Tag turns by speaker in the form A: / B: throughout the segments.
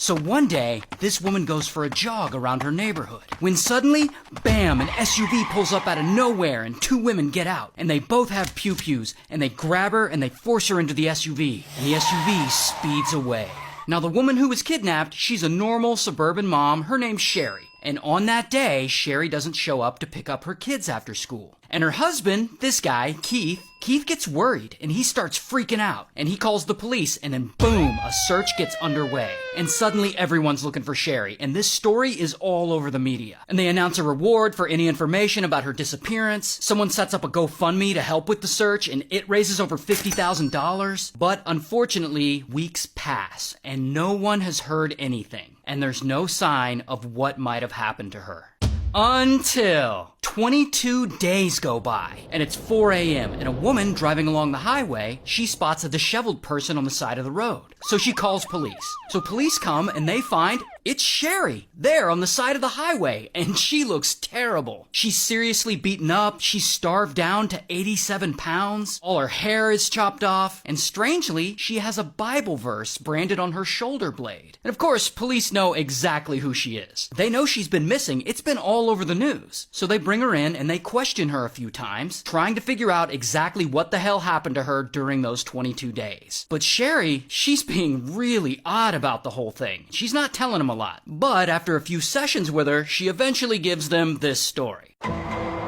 A: So one day, this woman goes for a jog around her neighborhood, when suddenly, bam, an SUV pulls up out of nowhere and two women get out, and they both have pew-pews, and they grab her and they force her into the SUV, and the SUV speeds away. Now the woman who was kidnapped, she's a normal suburban mom, her name's Sherry. And on that day, Sherry doesn't show up to pick up her kids after school. And her husband, this guy, Keith gets worried and he starts freaking out. And he calls the police and then boom, a search gets underway. And suddenly everyone's looking for Sherry. And this story is all over the media. And they announce a reward for any information about her disappearance. Someone sets up a GoFundMe to help with the search and it raises over $50,000. But unfortunately, weeks pass and no one has heard anything. And there's no sign of what might have happened to her. Until 22 days go by, and it's 4 a.m., and a woman driving along the highway, she spots a disheveled person on the side of the road. So she calls police. So police come, and they find it's Sherry there on the side of the highway, and she looks terrible. She's seriously beaten up, she's starved down to 87 pounds, all her hair is chopped off, and strangely, she has a Bible verse branded on her shoulder blade. And of course, police know exactly who she is. They know she's been missing, it's been all over the news. So they bring her in and they question her a few times, trying to figure out exactly what the hell happened to her during those 22 days. But Sherry, she's being really odd about the whole thing. She's not telling them a lot. But after a few sessions with her, she eventually gives them this story.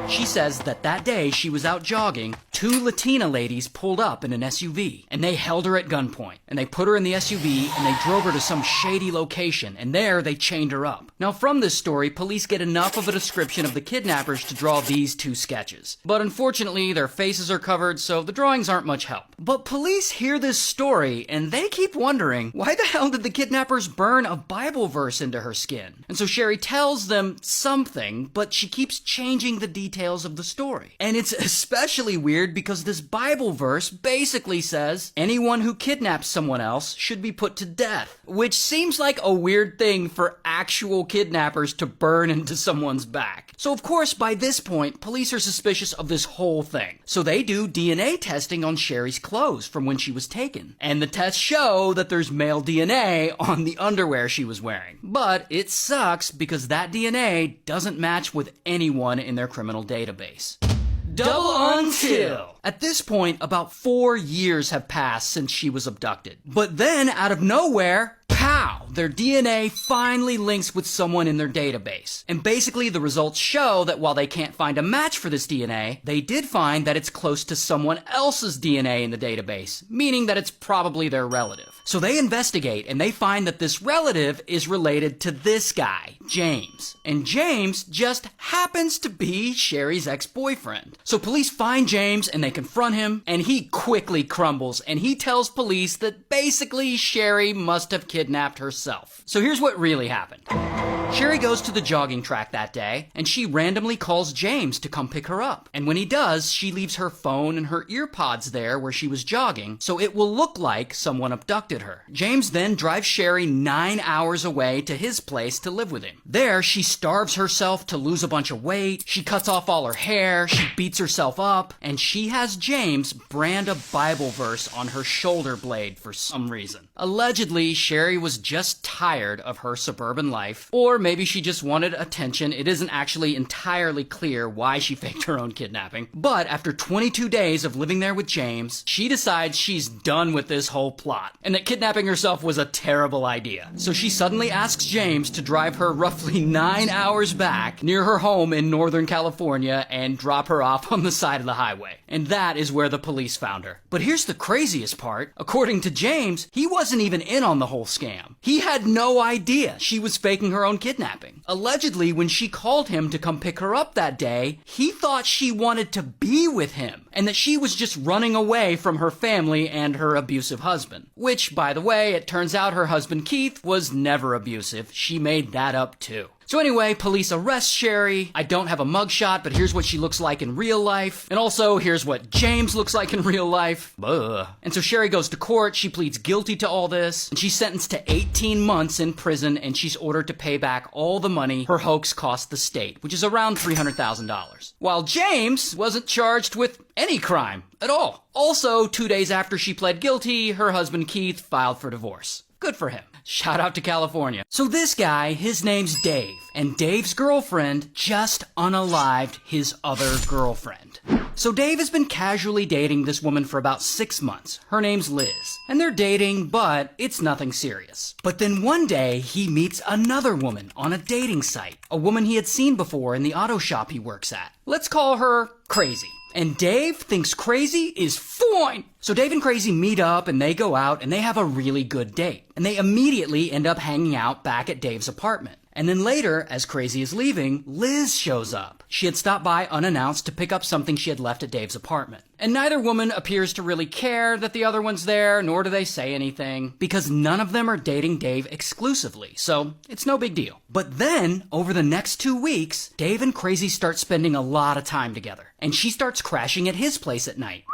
A: She says that day she was out jogging, two Latina ladies pulled up in an SUV, and they held her at gunpoint, and they put her in the SUV, and they drove her to some shady location, and there they chained her up. Now from this story, police get enough of a description of the kidnappers to draw these two sketches. But unfortunately, their faces are covered, so the drawings aren't much help. But police hear this story, and they keep wondering, why the hell did the kidnappers burn a Bible verse into her skin? And so Sherry tells them something, but she keeps changing the details of the story. And it's especially weird because this Bible verse basically says anyone who kidnaps someone else should be put to death, which seems like a weird thing for actual kidnappers to burn into someone's back. So of course, by this point, police are suspicious of this whole thing. So they do DNA testing on Sherry's clothes from when she was taken. And the tests show that there's male DNA on the underwear she was wearing. But it sucks because that DNA doesn't match with anyone in their criminal database. Double until. At this point, about 4 years have passed since she was abducted. But then, out of nowhere, pow! Their DNA finally links with someone in their database. And basically, the results show that while they can't find a match for this DNA, they did find that it's close to someone else's DNA in the database, meaning that it's probably their relative. So they investigate, and they find that this relative is related to this guy, James. And James just happens to be Sherry's ex-boyfriend. So police find James, and they confront him, and he quickly crumbles, and he tells police that basically Sherry must have kidnapped herself. So here's what really happened. Sherry goes to the jogging track that day, and she randomly calls James to come pick her up. And when he does, she leaves her phone and her earpods there where she was jogging, so it will look like someone abducted her. James then drives Sherry 9 hours away to his place to live with him. There, she starves herself to lose a bunch of weight, she cuts off all her hair, she beats herself up, and she has James brand a Bible verse on her shoulder blade for some reason. Allegedly, Sherry was just tired of her suburban life, or maybe she just wanted attention. It isn't actually entirely clear why she faked her own kidnapping. But after 22 days of living there with James, she decides she's done with this whole plot, and that kidnapping herself was a terrible idea. So she suddenly asks James to drive her roughly 9 hours back near her home in Northern California and drop her off on the side of the highway. And that is where the police found her. But here's the craziest part. According to James, he wasn't even in on the whole scam. He had no idea she was faking her own kidnapping. Allegedly, when she called him to come pick her up that day, he thought she wanted to be with him and that she was just running away from her family and her abusive husband. Which, by the way, it turns out her husband Keith was never abusive. She made that up too. So anyway, police arrest Sherry. I don't have a mugshot, but here's what she looks like in real life. And also, here's what James looks like in real life. Ugh. And so Sherry goes to court, she pleads guilty to all this, and she's sentenced to 18 months in prison, and she's ordered to pay back all the money her hoax cost the state, which is around $300,000. While James wasn't charged with any crime at all. Also, 2 days after she pled guilty, her husband Keith filed for divorce. Good for him. Shout out to California. So this guy, his name's Dave, and Dave's girlfriend just unalived his other girlfriend. So Dave has been casually dating this woman for about 6 months. Her name's Liz. And they're dating, but it's nothing serious. But then one day, he meets another woman on a dating site. A woman he had seen before in the auto shop he works at. Let's call her Crazy. And Dave thinks Crazy is fine. So Dave and Crazy meet up and they go out and they have a really good date. And they immediately end up hanging out back at Dave's apartment. And then later, as Crazy is leaving, Liz shows up. She had stopped by unannounced to pick up something she had left at Dave's apartment. And neither woman appears to really care that the other one's there, nor do they say anything, because none of them are dating Dave exclusively, so it's no big deal. But then, over the next 2 weeks, Dave and Crazy start spending a lot of time together, and she starts crashing at his place at night.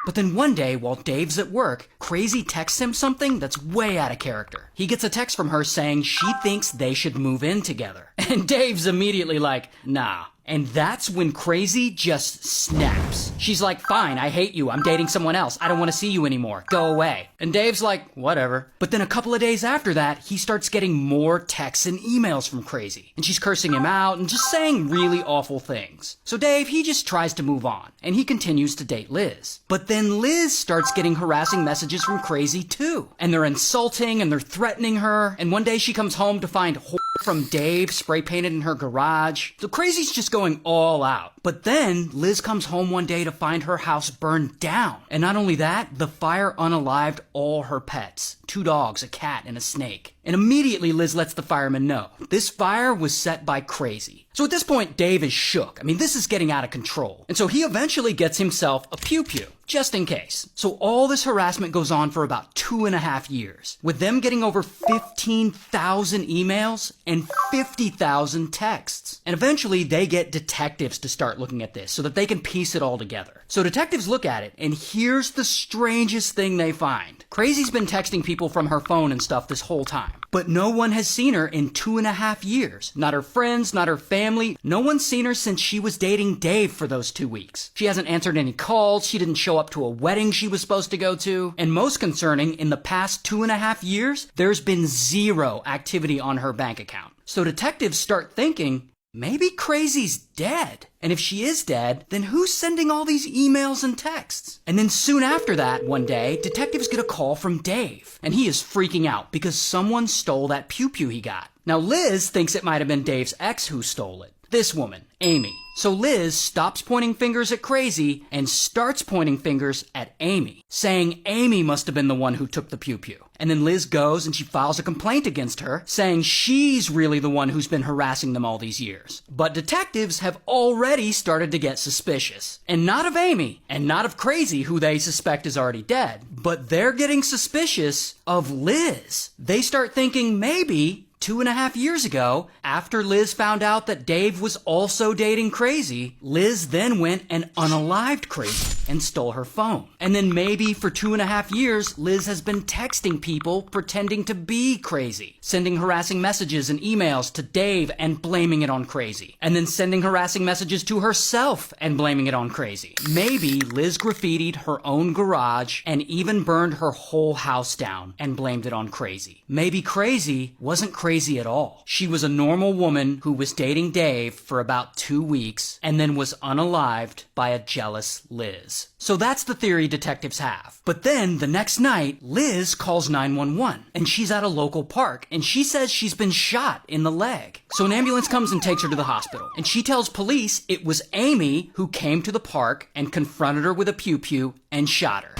A: But then one day, while Dave's at work, Crazy texts him something that's way out of character. He gets a text from her saying she thinks they should move in together. And Dave's immediately like, nah. And that's when Crazy just snaps. She's like, fine, I hate you. I'm dating someone else. I don't want to see you anymore. Go away. And Dave's like, whatever. But then a couple of days after that, he starts getting more texts and emails from Crazy. And she's cursing him out and just saying really awful things. So Dave, he just tries to move on. And he continues to date Liz. But then Liz starts getting harassing messages from Crazy too. And they're insulting and they're threatening her. And one day she comes home to find from Dave spray painted in her garage. So Crazy's just going all out. But then Liz comes home one day to find her house burned down. And not only that, the fire unalived all her pets. 2 dogs, a cat, and a snake. And immediately Liz lets the firemen know. This fire was set by Crazy. So at this point, Dave is shook. I mean, this is getting out of control. And so he eventually gets himself a pew-pew, just in case. So all this harassment goes on for about 2.5 years, with them getting over 15,000 emails and 50,000 texts. And eventually they get detectives to start looking at this so that they can piece it all together. So detectives look at it, and here's the strangest thing they find. Crazy's been texting people from her phone and stuff this whole time. But no one has seen her in 2.5 years. Not her friends, not her family. No one's seen her since she was dating Dave for those 2 weeks. She hasn't answered any calls. She didn't show up to a wedding she was supposed to go to. And most concerning, in the past 2.5 years, there's been 0 activity on her bank account. So detectives start thinking, maybe Crazy's dead. And if she is dead, then who's sending all these emails and texts? And then soon after that, one day, detectives get a call from Dave. And he is freaking out because someone stole that pew-pew he got. Now Liz thinks it might have been Dave's ex who stole it. This woman, Amy. So Liz stops pointing fingers at Crazy and starts pointing fingers at Amy, saying Amy must have been the one who took the pew-pew. And then Liz goes and she files a complaint against her, saying she's really the one who's been harassing them all these years. But detectives have already started to get suspicious. And not of Amy, and not of Crazy, who they suspect is already dead, but they're getting suspicious of Liz. They start thinking maybe 2.5 years ago, after Liz found out that Dave was also dating Crazy, Liz then went and unalived Crazy and stole her phone. And then maybe for 2.5 years, Liz has been texting people pretending to be Crazy, sending harassing messages and emails to Dave and blaming it on Crazy, and then sending harassing messages to herself and blaming it on Crazy. Maybe Liz graffitied her own garage and even burned her whole house down and blamed it on Crazy. Maybe Crazy wasn't crazy at all. She was a normal woman who was dating Dave for about 2 weeks and then was unalived by a jealous Liz. So that's the theory detectives have. But then the next night, Liz calls 911 and she's at a local park and she says she's been shot in the leg. So an ambulance comes and takes her to the hospital and she tells police it was Amy who came to the park and confronted her with a pew-pew and shot her.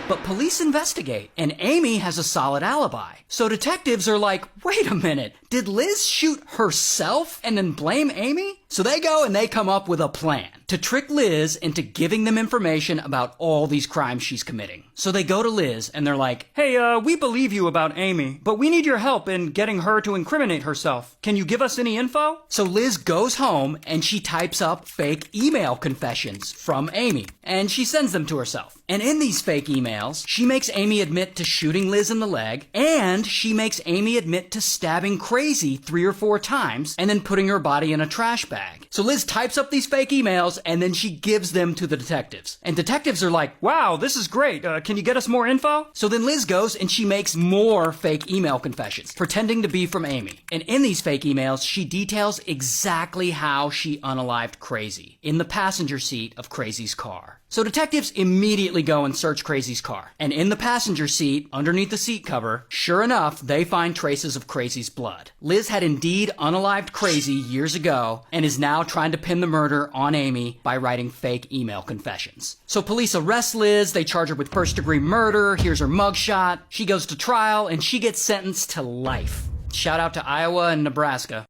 A: But police investigate, and Amy has a solid alibi. So detectives are like, wait a minute, did Liz shoot herself and then blame Amy? So they go and they come up with a plan to trick Liz into giving them information about all these crimes she's committing. So they go to Liz and they're like, hey, we believe you about Amy, but we need your help in getting her to incriminate herself. Can you give us any info? So Liz goes home and she types up fake email confessions from Amy and she sends them to herself. And in these fake emails, she makes Amy admit to shooting Liz in the leg, and she makes Amy admit to stabbing Crazy 3 or 4 times and then putting her body in a trash bag. bag. So Liz types up these fake emails and then she gives them to the detectives. And detectives are like, wow, this is great. Can you get us more info? So then Liz goes and she makes more fake email confessions, pretending to be from Amy. And in these fake emails, she details exactly how she unalived Crazy in the passenger seat of Crazy's car. So detectives immediately go and search Crazy's car. And in the passenger seat, underneath the seat cover, sure enough, they find traces of Crazy's blood. Liz had indeed unalived Crazy years ago and is now trying to pin the murder on Amy by writing fake email confessions. So police arrest Liz, they charge her with first-degree murder, here's her mugshot, she goes to trial, and she gets sentenced to life. Shout out to Iowa and Nebraska.